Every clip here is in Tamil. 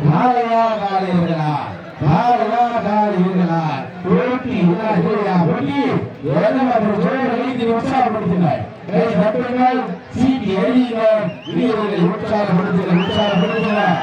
காலையா காலைகளா காலையா காலைகளா போட்டி போட்டி உற்சாகப்படுத்தினார். சீட்டி எறியுங்கள், வீரர்களை உற்சாகப்படுத்தினார்.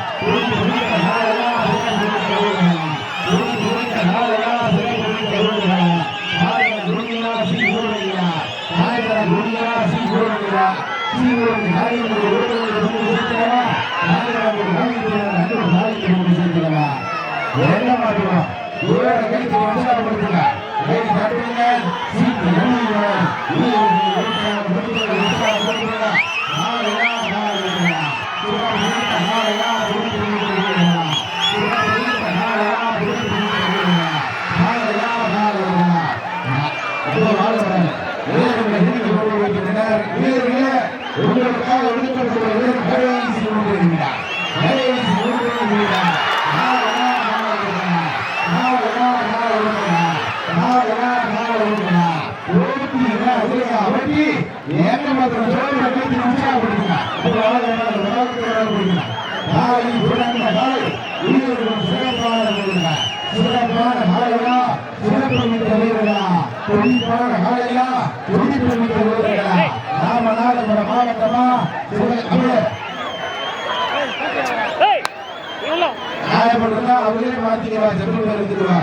மாவட்டமா அவரே மாத்திக்கிறா செல்வா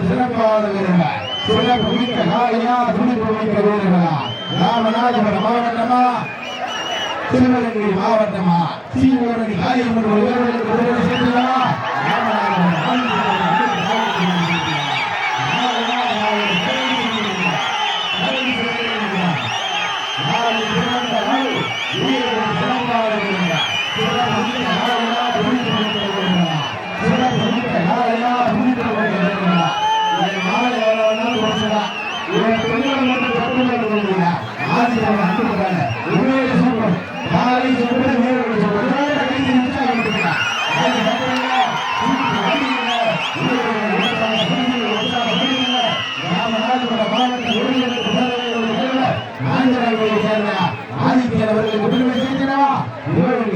சிறப்பான வீரர்கள் சிறப்பு மிக்க காலையா துணிப்பு மிக்க வீரர்களா ராமநாதபுரம் மாவட்டமா சிவகங்கை மாவட்டமா சீவரணி காரியமன்ற வீரர்களுக்கு சேர்ந்தா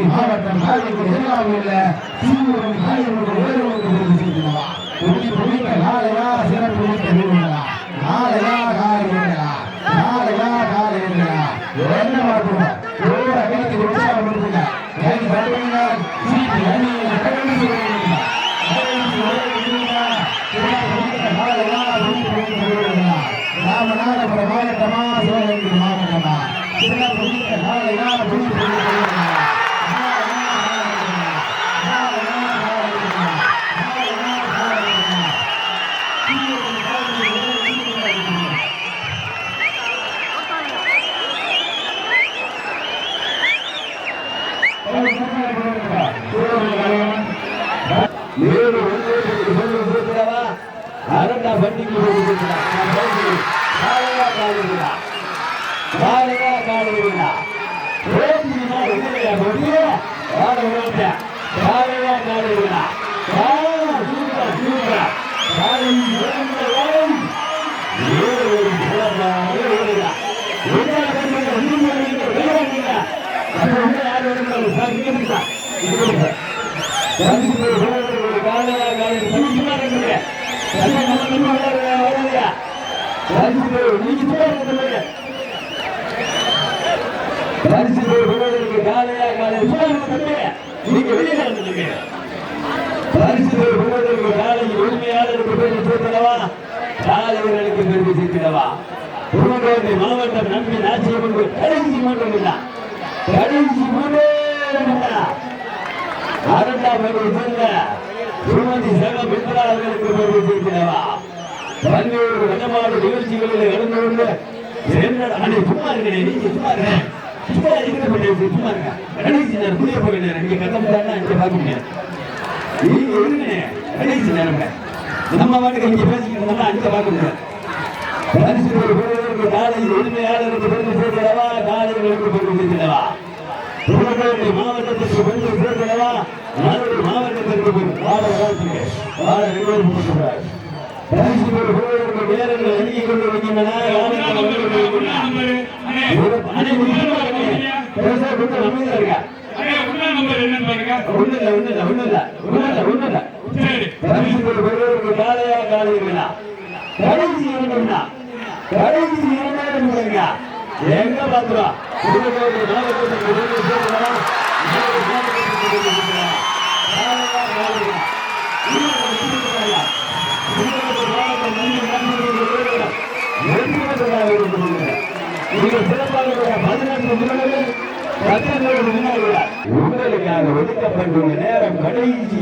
மாவட்டம் ராமநாதபுரம் மாவட்டமா சிவகங்கை மாவட்டமா அரண்டா பண்டிகை மாவட்டம் நம்பி நாச்சியம் கடைசி மூன்றும் கடைசி மூன்றே அரண்டாம் திருமதி சேவ மித்ராளர்களுக்கு பெருமைக்கிறவா பல்வேறு வடமாடு நிகழ்ச்சிகளில் கலந்து கொண்டு சும்மா இருக்கிறேன் நீங்க சும்மா இருக்கேன் சும்மா இருக்க கடைசி நேரம் புதிய போக நேரம் நீங்க கட்டப்பட்டா இங்க பார்க்க முடியாது நீங்க இருங்க கடைசி நேரம் நம்ம வாட்டுக்கு இங்க பேசிக்கிறதா அங்க பார்க்க முடியாது காலையில் உரிமையாளருக்கு பெருமை சேர்க்கிறவா காலைகளுக்கு பெருமை சேர்க்கிறவா புதுக்கோட்டை மாவட்டத்திற்கு பெருமை சேர்க்கிறவா மாவட்டத்திற்கு வாழ நேரங்கள் அணுகிக் கொண்டு வருகின்றன அமைதியா இருக்க காலையா காலையா கடைசி இரண்டுனா கடைசி இரண்டாயிரம் எங்க பாத்துறோம் உங்களுக்காக ஒதுக்கப்பட்டுள்ள நேரம் கடைசி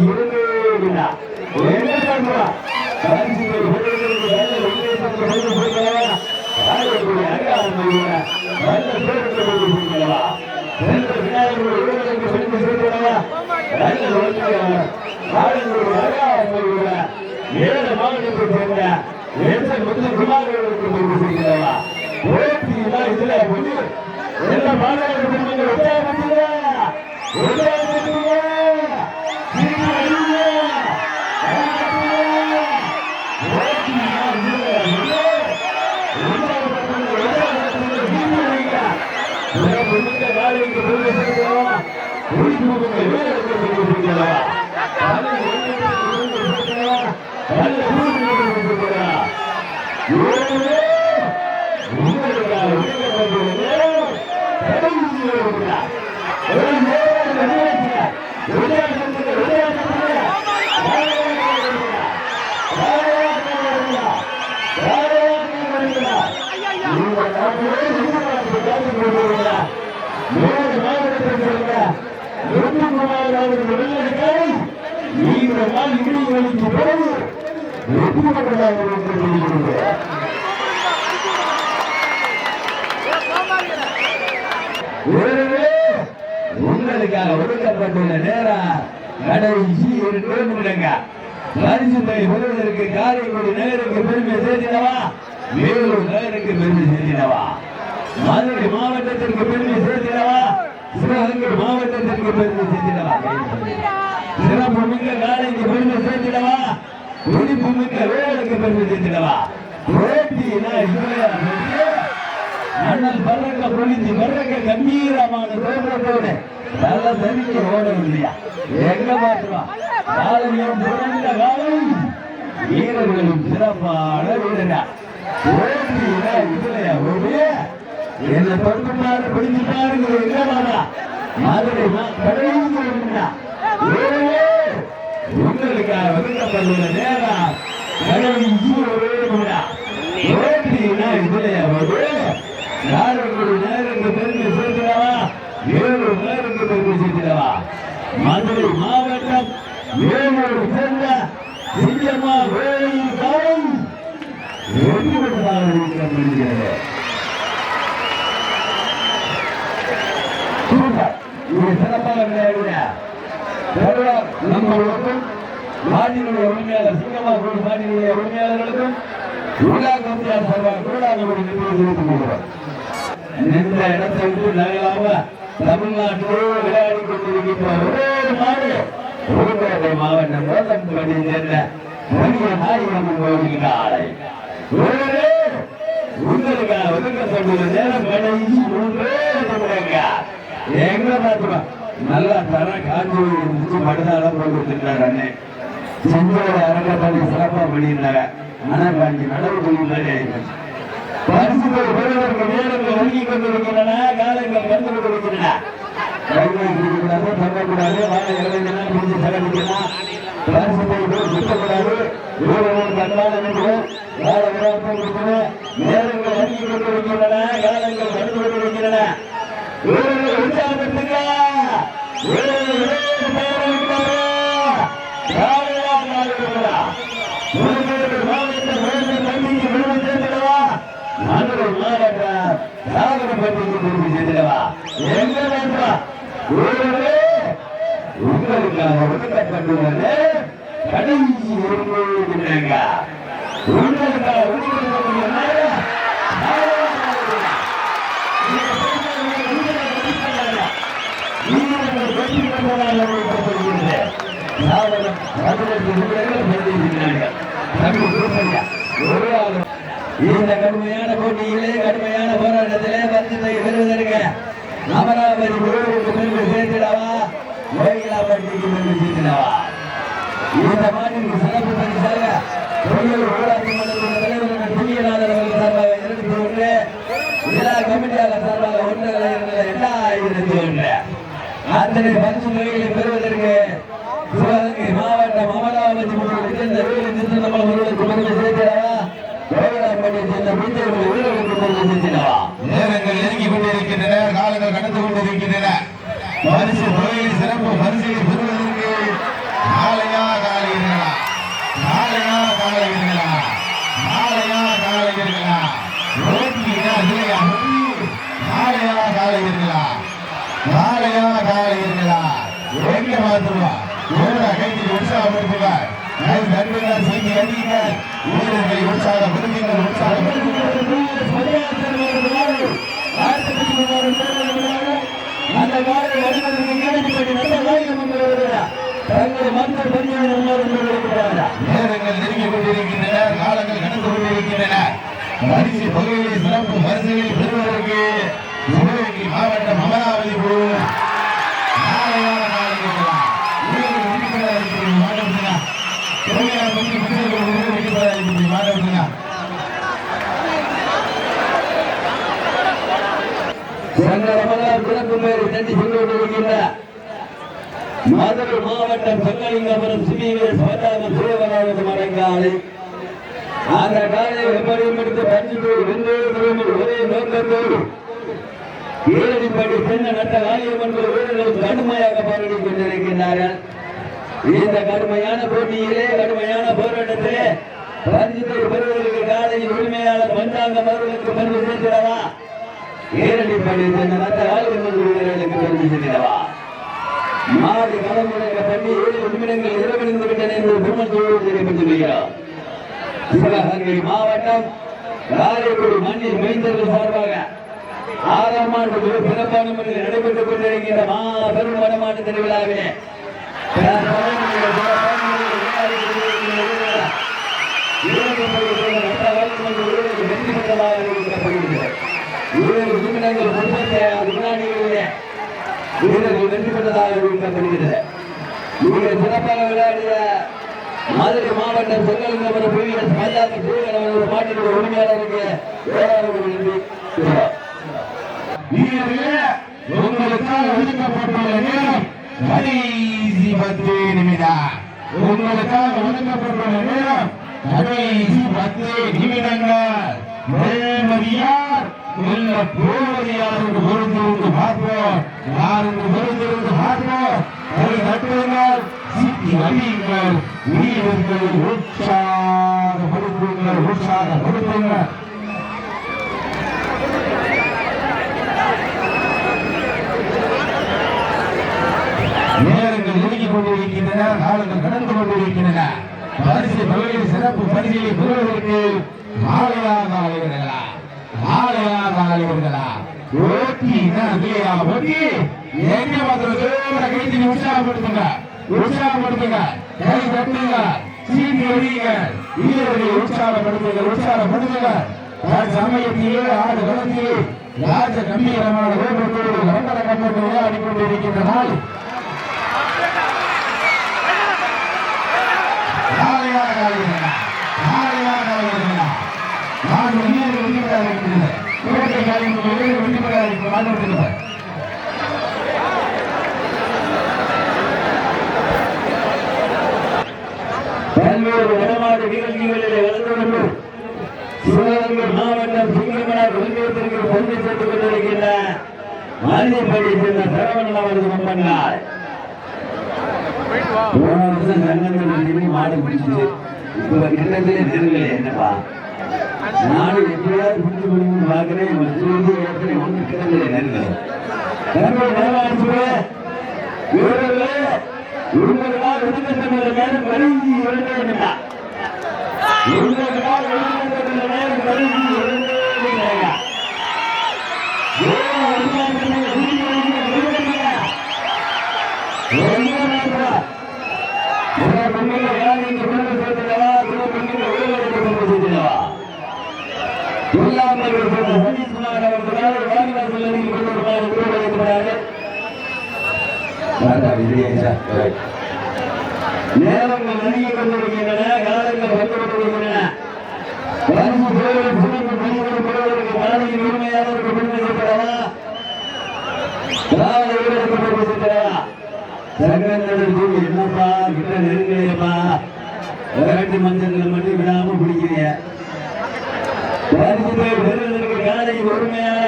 உங்களுக்காக ஒதுக்கப்பட்டுள்ள நேரம் கடைசி பரிசு பெறுவதற்கு காரைக்குடி நகருக்கு பெருமை சேர்த்தினவா, வேலூர் நகருக்கு பெருமை சேர்த்தினவா, மதுரை மாவட்டத்திற்கு பெருமை சேர்த்தினவா, சிவகங்கை மாவட்டத்திற்கு பெருமை சேர்த்தினவா, சிறப்பு மிக்க காலைக்கு பெருமை சேர்த்தினவா, துடிப்பு மிக்க வேலுக்கு பெருமை சேர்த்தினவா, மன்னல் பறக்க பொழிஞ்சு பறக்க கம்பீரமான தோற்றத்தோடு நல்ல தனிக்க ஓடும் இல்லையா எங்க பார்க்கிறோம். காலையும் பிறந்த காலை வீரர்களும் சிறப்பான வீரனா இதுலையா ஓடிய என்ன தொட்டுமாறு பிடிச்சிட்டாருங்க எங்கடா மதுரை கடைசி உங்களுக்காக ஒதுக்கப்பட்டுள்ள நேரம் கடைசி இதுலையா ஓடிய யாருக்கு நேருக்கு பெருமை சேர்க்கிறவா, வேலூர் நேருக்கு பெருமை சேர்க்கிறவா, மதுரை மாவட்டம் வேலூர் சேர்ந்த சிங்கம்மா வேலையில் காலம் இருக்கிறது. இது சிறப்பாக நம்மளுக்கும் மாநில உரிமையாளர் சிங்கம்மா மாநில உரிமையாளர்களுக்கும் இந்த இடத்தை விட்டு நகலாம தமிழ்நாட்டிலே விளையாடி கொண்டிருக்கின்ற ஒரே நாடு புதுக்கோட்டை மாவட்டம் ரோசம்பட்டியை சேர்ந்த நாயகம்மன் கோவில் ஆலை. உங்களுக்காக ஒதுக்கப்பட்டுள்ள நேரம் கடைசி 3 நிமிடங்க. எங்க பார்த்துமா நல்லா தர காஞ்சி முடிச்சு மடுதாளம் போட்டுருக்காரு அண்ணே. செஞ்சோட அரங்கப்பள்ளி சிறப்பா பண்ணியிருந்தாங்க. ஆனா காஞ்சி நடவு கொள்ளாடி ஆயிடுச்சு. பரிசுகள் பெறுவதற்கு நேரங்கள் ஒழுங்கி கொண்டிருக்கின்றன, காலங்கள் வந்து கொண்டிருக்கின்றன. கைகளை பிடிக்கக்கூடாது, தங்கக்கூடாது, வாழை இளைஞர்கள் பிடிச்சி செலவிக்கலாம். பரிசுகளை சுத்தக்கூடாது, கண்ணால் நினைக்கிறோம், வாழை விழாப்பை கொடுக்கணும். நேரங்கள் ஒழுங்கி கொண்டிருக்கின்றன, காலங்கள் வந்து கொண்டிருக்கின்றன. உற்சாகத்துக்கு மதுரை மாவட்ட சாகரப்பட்டிக்கு திரும்பி சென்றவா எங்க உங்களுக்காக ஒதுக்கப்பட்டுள்ளது கடைசி உங்களுக்காக இந்த கடுமையான போட்டியிலே கடுமையான போராட்டத்திலே பரிசை பெறுவதற்கு அமராவதி முழுவதுக்கு பெருமை சேர்த்திடவா வேகிலாப்பட்டிக்கு தெரிவிச்சிருக்கிறவா இந்த மாநிலத்திற்கு சிறப்பு பரிசாக ஊராட்சி மன்றத்தின் தலைவர் புதியநாதன் அவர்கள் சார்பாக 21 விழா கமிட்டியாளர் சார்பாக 1,2001 அத்தனை பரிசு தொகைகளை பெறுவதற்கு சிவகங்கை மாவட்டம் அமராவதி சேர்ந்த நம்ம ஒருவருக்கு பெருமை சேர்க்கிறவா வேகிலாப்பட்டியை சேர்ந்த மீட்டர்கள் வீரர்களுக்கு பெருமை சேர்க்கிறவா நேரங்கள் நெருங்கிக் கொண்டிருக்கின்றன, காலங்கள் கடந்து கொண்டிருக்கின்றன. பரிசு தொகையை சிறப்பு பரிசுகளை பெறுவதற்கு நாளையா காலையீர்களா, நாளையா காலையீர்களா, நாளையா காலையீர்களா, நாளையா காலையீர்களா, நாளையா காலையீர்களா, எங்க மாத்துவா கைதி உற்சாகப்படுத்துவார். செய்தி அறிவிங்கள், வீரர்களை உற்சாகப்படுத்துங்கள், அந்த காலையில் அடிப்பதற்கு கேள்விப்பட்டு நல்ல காரியம் தங்களை மக்கள் நேரங்கள் நெருங்கிக் கொண்டிருக்கின்றன, காலங்கள் கடந்து கொண்டிருக்கின்றன. பரிசு தொகையை சிறப்பு பரிசுகளை பெறுவதற்கு சிவகங்கை மாவட்டம் அமராவதி குழு நாளையான காலையில் மதுரை மாவட்டம் சங்கலிங்கபுரம் சிவீரர் சோதாம சிவகராவது மரங்காலை அந்த காலை எப்படியும் எடுத்து ஒரே நோக்கத்தோடு ஏழடிப்படி சென்ன நட்ட காலியம்மன் வீரர்கள் கடுமையாக போராடி கொண்டிருக்கின்றார்கள். இந்த கடுமையான போட்டியிலே கடுமையான போராட்டத்திலே பரிசுத்தை பெறுவதற்கு காலையில் உரிமையாளர் பஞ்சாங்கம் அவர்களுக்கு பெருமை சேர்க்கிறவா, ஏழடிப்படி சென்ன நட்ட காலியம்மன் வீரர்களுக்கு பெருமை சேர்க்கிறவா. மாறி களமுறைக்க பண்ணி 7 நிமிடங்கள் இரவடைந்து விட்டன என்று பெருமத்தோடு தெரிவித்துள்ளார். சிவகங்கை மாவட்டம் காரைக்குடி மண்ணில் மைந்தர்கள் சார்பாக 6ஆம் ஆண்டு சிறப்பான முறையில் நடைபெற்றுக் கொண்டிருக்கின்ற மாபெரும் வடமாட்டு திருவிழாவிலே வெற்றி பெற்றதாக அறிவிக்கப்படுகிறது. 7 நிமிடங்கள் 36 வினாடிகளிலே வீரர்கள் வெற்றி பெற்றதாக அறிவிக்கப்படுகிறது. மிக சிறப்பாக விளையாடிய மதுரை மாவட்டம் செங்கலிங்கபுரம் வீரர் பஞ்சாபி சூரியன் மாட்டினுடைய உரிமையாளருக்கு உங்களுக்காக ஒதுக்கப்பட்டுள்ள நேரம் கடைசி 10 நிமிடம். உங்களுக்காக ஒதுக்கப்பட்டுள்ள நேரம் கடைசி 10 நிமிடங்கள். யார் இல்ல போவது யாருக்கு பொறுத்திருந்து பார்ப்போம், யாருக்கு பொறுத்திருந்து பார்ப்போம். அதை கட்டுங்கள், சீட்டி அடியுங்கள், வீரர்கள் உற்சாகப்படுத்துங்கள், உற்சாகப்படுத்துங்கள். நேரங்கள் நெருங்கிக் கொண்டிருக்கின்றன, காலங்கள் கடந்து கொண்டிருக்கின்றன. பரிசு தொகையில் சிறப்பு பரிசையை பெறுவதற்கு நாளையாக அலைவர்களா, நாளையாக அலைவர்களா. போட்டி இல்லையா, போட்டி எங்க மாத்திரம் கைதி உற்சாகப்படுத்துங்க, உற்சாகப்படுத்துங்க, கை தட்டுங்க, சீட்டி அடியுங்க, வீரர்களை உற்சாகப்படுத்துங்க, உற்சாகப்படுத்துங்க. சமயத்திலே ஆடு களத்திலே ராஜ கம்பீரமான வேகத்தோடு கம்பள கம்பத்தை விளையாடி கொண்டிருக்கின்ற நாள் பல்வேறு வடமாடு நிகழ்ச்சிகளிலே கலந்து கொண்டு சிவகங்கை மாவட்டம் சிங்கமனார் குடும்பத்திற்கு பெருமை சேர்த்துக் கொண்டிருக்கின்ற மல்லிப்படி சேர்ந்த சரவணன் அவரது மம்பன்னார். போன வருஷம் சங்கத்தில் மாடு பிடிச்சிச்சு, இப்ப கிண்ணத்திலே நெருங்கலை. என்னப்பா நாடு எப்படியாவது பிடிச்சு கொடுக்கணும்னு பாக்குறேன். ஒன்று கிணத்துல நெருங்கலை. உங்களுக்காக ஒதுக்கப்பட்டுள்ள நேரம் கடைசி 2 நிமிடம். உங்களுக்காக ஒதுக்கப்பட்டுள்ள நேரம் கடைசி 2 நிமிடம். சனீஸ்குமார் அவர்களால் வாரிவாசல் நேரங்கள் நெருங்கி கொண்டிருக்கின்றன, காலங்கள் வந்து கொண்டிருக்கின்றன. காலையில் உரிமையாளருக்கு பெருமை சேர்க்கிறவா, காலை வீரருக்கு பெருமை சேர்க்கிறவா. சங்கங்கள் என்னப்பா கிட்ட நெருங்கலையப்பா, விரட்டு மஞ்சள் மட்டும் விடாம பிடிக்கிறீங்க. காலை உரிமையான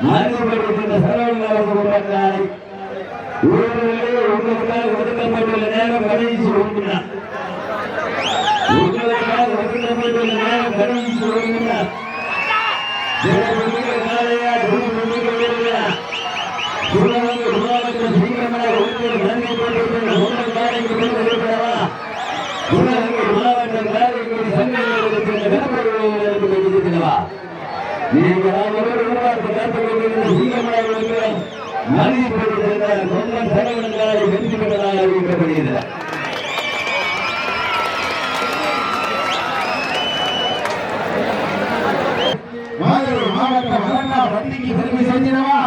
மாநிலப்படுகின்ற சரவண காலை உங்களுக்காக ஒதுக்கப்பட்டுள்ள நேரம் கடைசி ஒன்றுனா, உங்களுக்காக ஒதுக்கப்பட்டுள்ள நேரம் கடைசி ஒன்றுனா, காலையா மாவட்டம் காரைக்குடி சங்கங்களா நீங்கள் மனிதப்படுத்த கொங்கன் சரவணங்காலை வெற்றி பெற்றதாக அறிவிக்கப்படுகிறது. மாவட்டம் மரண்ணா வண்டிக்கு பெருமை செஞ்சினவா,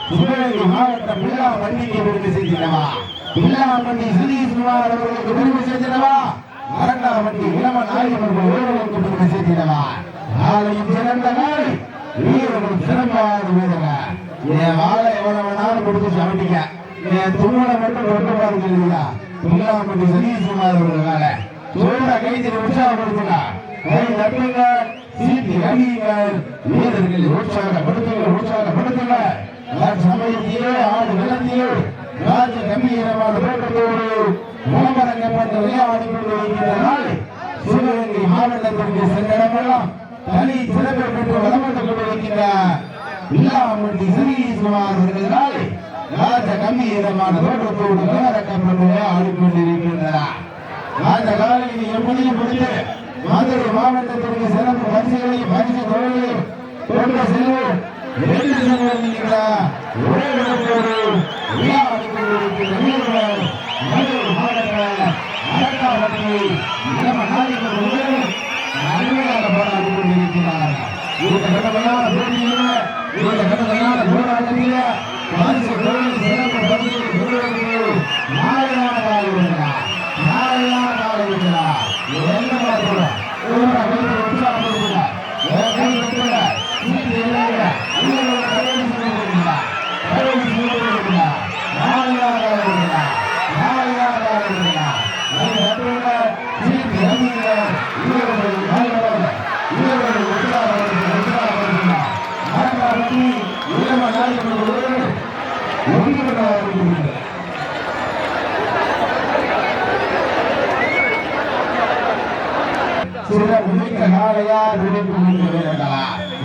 சிவகங்கை மாவட்டம் பிள்ளா வண்டிக்கு பெருமை செஞ்சினவா, பிள்ளாமண்டி சதீஷ்குமார் அவர்களுக்கு பெருமை செஞ்சினவா, மரண்ணா வண்டி இளம நாயகன் அவர்களுக்கு பெருமை செஞ்சினவா. நாளையும் சிறந்த நாள், வீரர்கள் சிறப்பான வீரர்கள். என் வாழை எவ்வளவு நாள் கொடுத்து சமைட்டீங்க, என் தும்மனை மட்டும் கொண்டு பாருங்க. பிள்ளாமண்டி சதீஷ்குமார் அவர்கள் வேலை சோழ கைதில் உற்சாகப்படுத்துங்க, கை தட்டுங்க, சீட்டி அடியுங்கள், வீரர்களை உற்சாகப்படுத்துங்க. சமயத்திலே ஆடு வெள்ளத்திலே ராஜ கம்பீரமான தோட்டத்தோடு விளம்பரங்கப்பட்ட விளையாடி கொண்டிருக்கின்ற நாள் சிவகங்கை மாவட்டத்திற்கு சென்ற இடமெல்லாம் தனி சிறப்பை பெற்று வளப்பட்டுக் கொண்டிருக்கின்ற பிள்ளாமண்டி சதீஷ்குமார் அவர்களால் ராஜ கம்பீரமான தோட்டத்தோடு விளம்பரங்கப்பட்ட விளையாடி கொண்டிருக்கின்றனர். ராஜ காலையில் எப்படியும் முடித்து மதுரை மாவட்டத்திற்கு சிறப்பு பரிசுகளை பரிசு தொழிலையும் கொண்டு செல்வோம். ஒரே இடத்தோடு விளையாடி கொண்டிருக்கின்ற வீரர்கள் மதுரை மாவட்ட அரக்காவட்டியை இளம நாயகர்கள் அருமையாக போராடி கொண்டிருக்கிறார். இந்த கடமையான போட்டியில, இந்த கடமையான போராட்டத்தில பரிசு தொழில் சிறப்பு பரிசுகளை பெறுவதற்கு நாளையான காலை இருக்கிறார். என்ன பார்க்கிறோம், உற்சாகப்படுத்துகிறார். சிறப்புமிக்க காலையா வீரர்களா,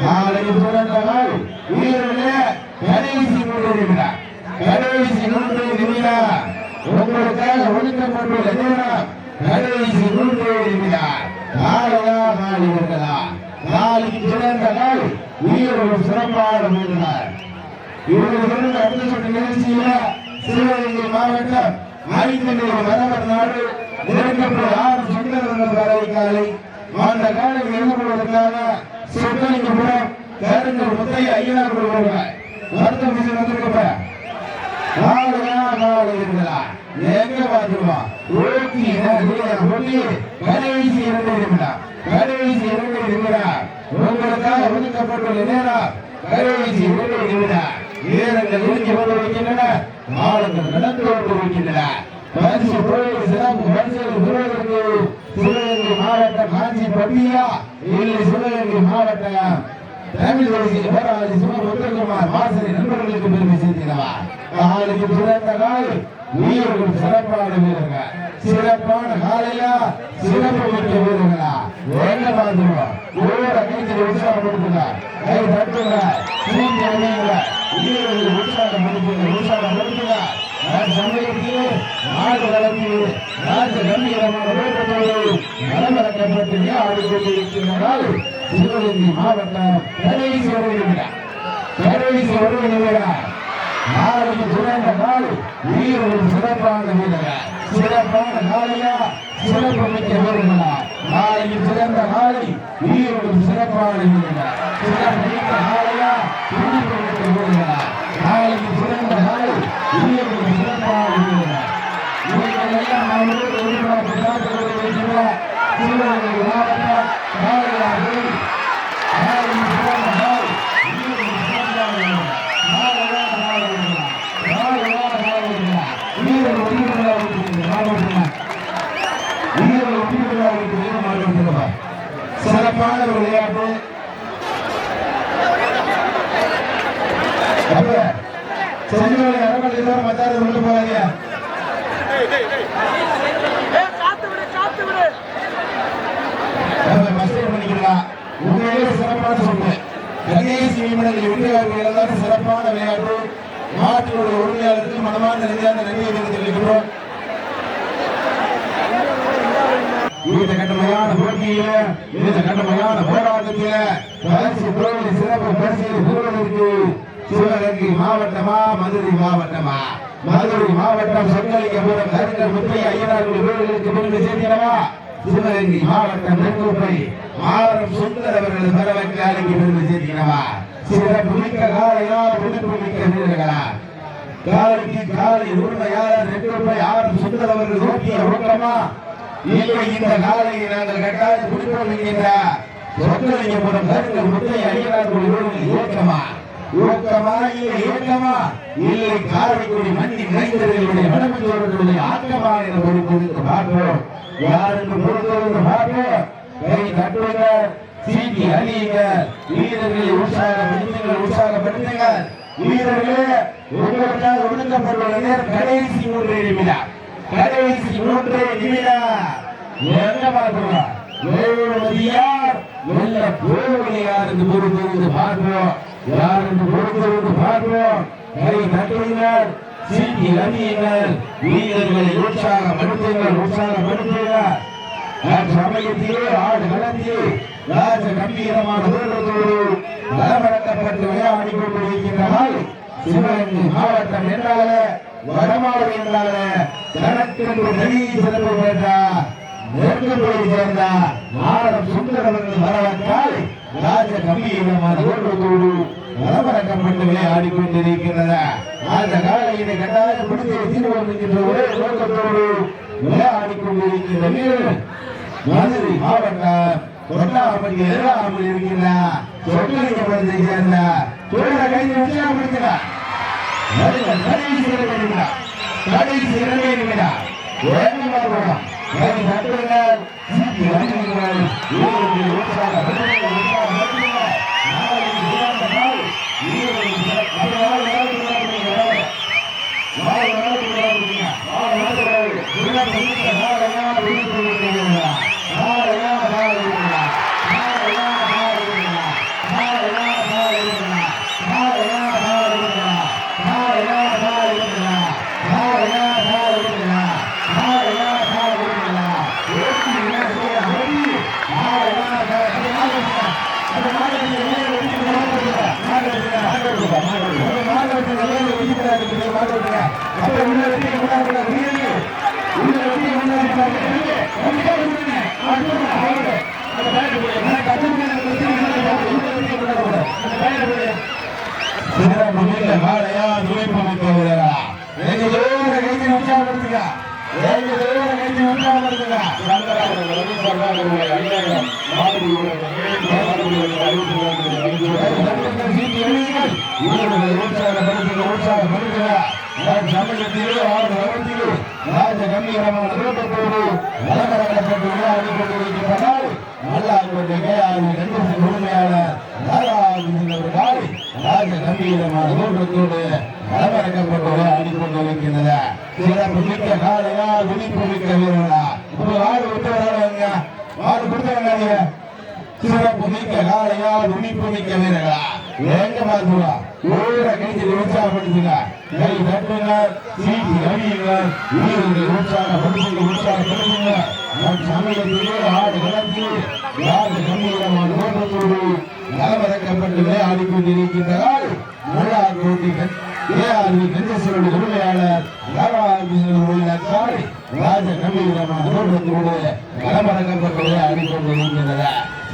நாளைக்கு சிறந்த நாள் வீரர்களே, கடைசி கொண்டிருக்கிறார். கடைசி கொண்டிருக்கிறார் உங்களுக்காக ஒதுக்கப்பட்டுள்ள நேரம் கடைசி கொண்டிருக்கிறார். காலையா காலிவர்களா, நாளைக்கு சிறந்த நாள் வீரர்கள் சிறப்பாக வீரர்கள். இவர்கள் அடுத்த சொன்ன நிகழ்ச்சியில சிவகங்கை மாவட்டம் ஆய்ந்தனை மரவர் நாடு நெருங்கப்பட்ட 6 சுந்தரங்கள் வரை காலை அந்த காலை எழுதுவதற்காக சொத்தலிங்கபுரம் கருங்கல் முத்தைய ஐயனார் வருவார். வருத்தம் செய்து வந்திருக்கப்ப எங்க பார்த்துருவான் கடைசி 2 நிமிடம், கடைசி 2 நிமிடம் உங்களுக்காக ஒதுக்கப்பட்டுள்ள நேரம் கடைசி 2 நிமிடம். வீரர்கள் இறுக்கி வந்து வைக்கின்றன, ஆளுங்கள் நடந்து கொண்டு வைக்கின்றன. பரிசு தொழில் சிறப்பு பரிசுகள் பெறுவதற்கு சிவகங்கை மாவட்டம் காஞ்சி பட்டியா இல்லை சிவகங்கை மாவட்டம் தமிழ் தேசிய போராளி சிவகுமார் மாசரி நண்பர்களுக்கு பெருமை சேர்த்தினவா. நாளைக்கு சிறந்த காலை வீரர்கள் சிறப்பான வீரர்கள், சிறப்பான காலையா சிறப்பு மிக்க வீரர்களா என்ன பார்த்துருவோம். கைத்தில் உற்சாகப்படுத்துங்க, கை தட்டுங்க, வீரர்கள் உற்சாகப்படுத்துங்க. சமயத்திலே நாடு வளர்ந்து ராஜ கம்பீரமான வேட்டத்தோடு நலமரக்கப்பட்டு ஆடிக்கொண்டிருக்கிறார்கள். சிவகங்கை மாவட்டம் கடைசி வருகிறார். நாளைக்கு சிறந்த நாள் வீரர்கள் சிறப்பான வீரர்கள், சிறப்பான நாளையா சிறப்பு மிக்க வீரர்களா. நாளைக்கு சிறந்த நாளை வீரர்கள் சிறப்பான வீரர்கள், சிறப்பு மிக்க நாளையா துடிப்பு மிக்க வீரர்களா. நாளைக்கு சிறந்த நாள் வீரர்கள் சிறப்பான வீரர்கள். சிறப்பான ஒரு விளையாட்டு. செஞ்சோலை அறமலை மத்தாரு கொண்டு போவாங்க. பண்ணிக்கலாம். உண்மையிலே சிறப்பான சொல்றேன். கணேசி நிமிடங்கள் வெற்றியாளர்கள் எல்லாரும் சிறப்பான விளையாட்டு. நாட்டினுடைய உரிமையாளருக்கு மனமான ரீதியான நன்றியை தெரிவிக்கிறோம். இந்த கட்டமையான போட்டியில இந்த கட்டமையான போராட்டத்தில பரிசு தோல்வி சிறப்பு பரிசு பெறுவதற்கு சிவகங்கை மாவட்டமா மதுரை மாவட்டமா? மதுரை மாவட்டம் சொற்களிக்கப்படும் கருங்கல் முத்தைய ஐயனார்கள் வீடுகளுக்கு பெருமை சேர்க்கிறவா? சிவகங்கை மாவட்டம் நெற்குப்பை மாவட்டம் சுந்தர் அவர்கள் பரவக்காலைக்கு பெருமை சேர்க்கிறவா? சிறப்பு மிக்க காலையால் விடுப்பு மிக்க வீரர்களா? காலைக்கு காலை உரிமையாளர் நெற்குப்பை ஆர் சுந்தர் அவர்கள் நோக்கிய ஊக்கமா? இல்லை, இந்த காலையை நாங்கள் கட்டாயம் குடிப்போம் என்கின்ற சொற்களிக்கப்படும் கருங்கல் முத்தைய ஐயனார்கள் வீடுகள் ஊக்கமா? ஊக்கமா இல்லை ஏக்கமா? இல்லை, காரைக்குடி மண்ணின் மைந்தர்களுடைய வடமஞ்சோர்களுடைய ஆக்கமா என பொறுத்து பார்ப்போம். யார் என்று பொறுத்து பார்ப்போம். கை தட்டுங்க, சீட்டி அழியுங்க, வீரர்களை உற்சாகப்படுத்துங்க. வீரர்களே, உங்களுக்காக ஒடுக்கப்பட்டுள்ள நேரம் கடைசி 3 நிமிடம். கடைசி 3 நிமிடம். என்ன பார்க்கிறோம்? யார் வெல்ல போவதை யார் என்று பொறுத்து பார்ப்போம். யார் என்று பொறுத்து பார்ப்போம். கை தட்டுங்கள், சீட்டி அணியுங்கள், வீரர்களை உற்சாகப்படுத்துங்கள். சமயத்திலே ஆடு களத்தில் ராஜ கம்பீரமான வீரர்களோடு நலமடக்கப்பட்டு விளையாடி கொண்டிருக்கின்றால் சிவகங்கை மாவட்டம் என்றால வடமாடு என்றால தனக்கென்று தனி சிறப்பு பெற்றார். நெருக்கத்தை சேர்ந்த மாவட்டம் சுந்தர் அவர்கள் வரவற்றால் ராஜ கம்பீரமான வீரர்களோடு நலமடக்கப்பட்டு விளையாடி கொண்டிருக்கின்றன. அந்த காலையினை கட்டாயம் பிடித்து தீர்வோம் என்கின்ற ஒரே நோக்கத்தோடு விளையாடி கொண்டிருக்கின்ற வீரர் மதுரை மாவட்டம் கொட்டாப்பட்டி எதிராமல் இருக்கின்றார். சொற்களிக்கப்பட்டதை சேர்ந்த கைது உற்சாகப்படுத்தினார். கடைசி 2 நிமிடம்.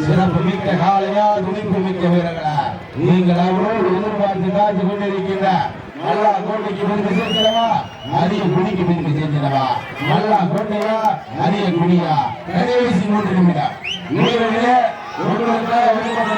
சிறப்பு மிக்க காலையா துணிப்பு மிக்க வீரர்களா நீங்கள் அவரோடு எதிர்பார்த்து காத்து கொண்டிருக்கின்ற நல்லா கோட்டைக்கு பெருமை சேர்க்கிறவா அரிய குடிக்கு பெருமை சேர்க்கிறவா நல்லா கோட்டையா அரிய குடியா கடைசி 3 நிமிடம் வீரர்களே உற்சாகப்படுத்துங்கள்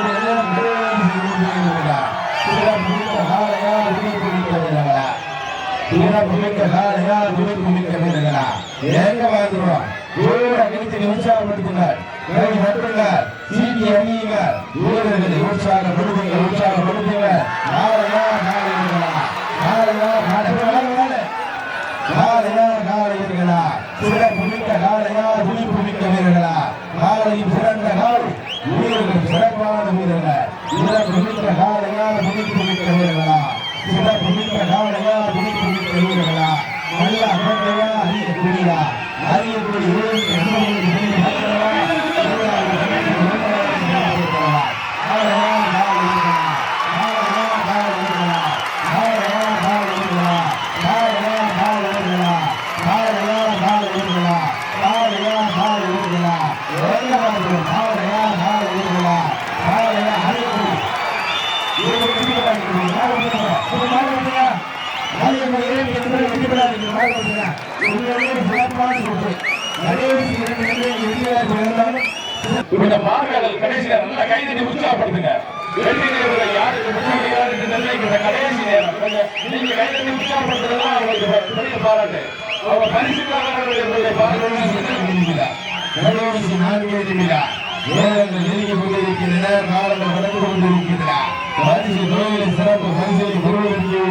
சிறப்புமிக்க காலையா துணிப்புமிக்க வீரர்களா காலையும் சிறந்த காலை வீரர்கள் சிறப்பான வீரர்கள் சிறப்புமிக்க காலையா துணிப்புமிக்க வீரர்களா சிறப்புமிக்க காலையா துணிப்புமிக்க வீரர்களா நல்ல அகத்தையா அரிய குடியா அரிய குடி இந்த மார்க்கங்கள் கடைசியில நல்லா கைதட்டி உற்சாகப்படுத்துங்க. வெற்றி நேரத்துல யாருக்கு முன்னாடி நிர்ணயிக்கிற கடைசி நேரம் நீங்க கைதட்டி உற்சாகப்படுத்துறதுதான் அவங்களுக்கு பெரிய பாராட்டு. அவங்க பரிசுக்காக கடைசி 4 நிமிடம் நேரங்கள் நெருங்கி கொண்டிருக்கின்றன. காலங்கள் கடந்து கொண்டிருக்கின்றன. பரிசு கோயிலில் சிறப்பு பரிசை பெறுவதற்கு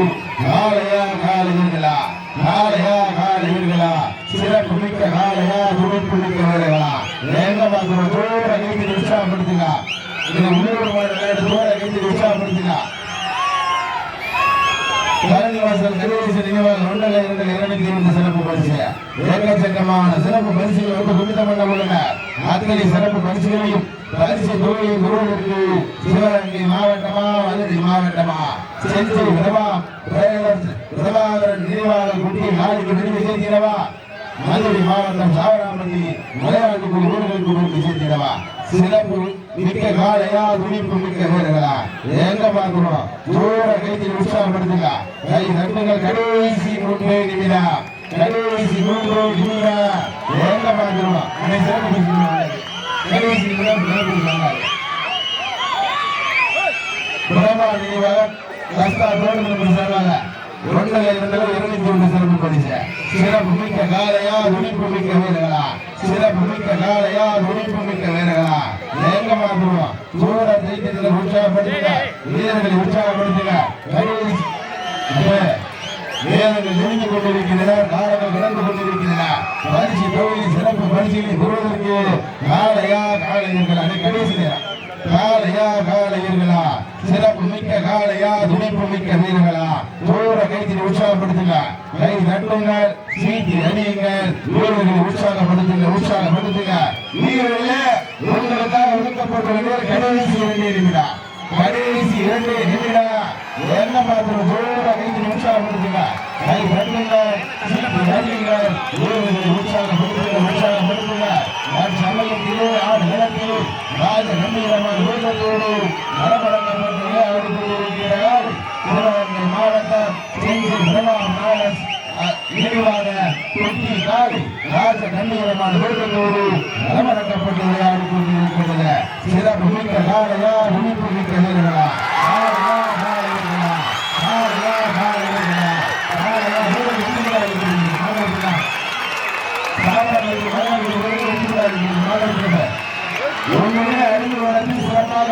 காலையா காலையீர்களா காலையா காலையீர்களா சிறப்பு மிக்க காலையா துடிப்பு மிக்க வீரர்களா வேகமாக தோட கைதி உற்சாகப்படுத்துங்க. இதை உள்ளூர் மாநில தோட கைதி உற்சாகப்படுத்துங்க. வாசல் கடைசி நினைவாக 2 சிறப்பு பரிசு ஏக்கச்சக்கமான சிறப்பு பரிசுகள் குவிதம் பண்ண உள்ளன. அத்தனை சிறப்பு பரிசுகளையும் பரிசு தொகையை பெறுவதற்கு சிவகங்கை மாவட்டமா மதுரை மாவட்டமா செஞ்சி பிரபாகரன் நினைவாக குட்டி நாளைக்கு நினைவு செய்கிறவா மதுரை மாவட்டம் சாவராமணி மலையாளத்துக்கு வீரர்களுக்கு நினைவு செய்கிறவா சிறப்பு மிக்க காலையா துணிப்பு மிக்க வீரர்களா எங்க பார்க்கணும் ஜோர கைத்தில் உற்சாகப்படுத்துங்க. கை தட்டுங்கள். கடைசி 3 நிமிடம் கடைசி 3 நிமிடம் எங்க பார்க்கணும் சிறப்பு கடைசி நிமிடம் நினைவாக கஸ்தா தோடு சொல்வாங்க. 201 சிறப்பு பரிசு சிறப்பு மிக்க காலையா துணிப்பு மிக்க வீரர்களா சிறப்பு மிக்க காலையா துணிப்பு மிக்க வீரர்களா எங்க பார்க்கணும் ஜோர கைத்தில் உற்சாகப்படுத்துங்க. வீரர்களை உற்சாகப்படுத்துங்க. வீரர்கள் நெருங்கி கொண்டிருக்கின்றன. காலங்கள் கடந்து கொண்டிருக்கின்றன. பரிசு தொகையில் சிறப்பு பரிசுகளை பெறுவதற்கு காலையா காலையீர்களா கடைசி நேரம் காலையா காலையீர்களா சிறப்பு மிக்க காலையா துணிப்பு மிக்க வீரர்களா ஜோர கைத்தில் உற்சாகப்படுத்துங்க. கை தட்டுங்கள். சீட்டி அணியுங்கள். வீரர்களை உற்சாகப்படுத்துங்க. உற்சாகப்படுத்துங்க. வீரர்களே உங்களுக்காக ஒதுக்கப்பட்டுள்ள கடைசி 2 நிமிடம் கடைசி 2 நிமிடம் என்ன பார்த்து ஜோர கைத்தில் உற்சாகப்படுத்துங்க. கை தட்டுங்கள். சீட்டி அணியுங்கள். வீரர்களை உற்சாகப்படுத்துங்க. உற்சாகப்படுத்துங்க. சமயத்திலே ஆடு நிலத்தில் ராஜ கம்பீரமான வீரர்களோடு மரமரங்கப்பட்டு விளையாடி கொண்டிருக்கிறார். சிவகங்கை மாவட்டம் செஞ்சி நினைவாக தொட்டி காலை ராஜ கம்பீரமான வீரர்களோடு மரமரங்கப்பட்டு விளையாடி கொண்டிருக்கிறது. சிறப்பு மிக்க காலையா துணிப்பு மிக்க வீரர்களா அறிந்து வளர்ந்து சிறப்பாக